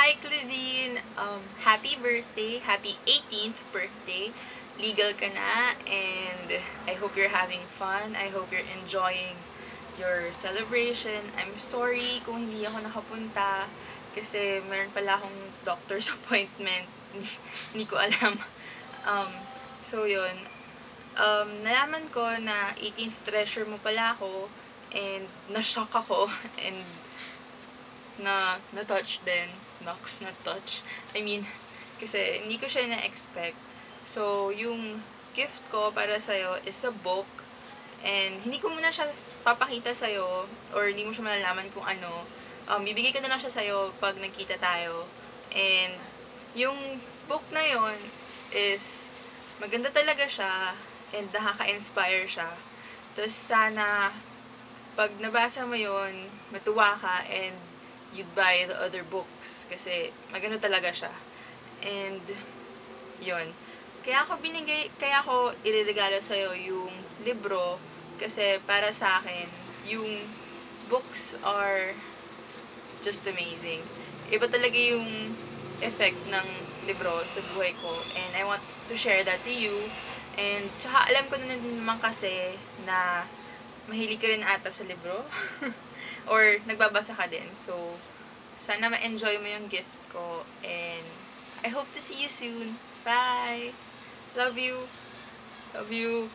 Hi, Clevine! Happy birthday! Happy 18th birthday! Legal ka na, and I hope you're having fun. I hope you're enjoying your celebration. I'm sorry kung hindi ako nakapunta kasi meron pala akong doctor's appointment. Hindi ko alam. So, yun. Nalaman ko na 18th treasure mo pala ako, and na-shock ako, and na-touch din. Knocks na touch. I mean, kasi hindi ko siya na-expect. So, yung gift ko para sa'yo is a book. And hindi ko muna siya papakita sa'yo, or hindi mo siya malalaman kung ano. Bibigay ko na lang siya sa'yo pag nagkita tayo. And yung book na yon is maganda talaga siya, and nakaka-inspire siya. Tapos sana pag nabasa mo yon, matuwa ka, and you'd buy the other books kasi maganda talaga siya. And yon. Kaya ako ireregalo sa'yo yung libro kasi para sa akin, yung books are just amazing. Iba talaga yung effect ng libro sa buhay ko, and I want to share that to you. And tsaka alam ko na naman kasi na mahilig ka rin ata sa libro or nagbabasa ka din. So, sana ma-enjoy mo yung gift ko, and I hope to see you soon. Bye! Love you! Love you!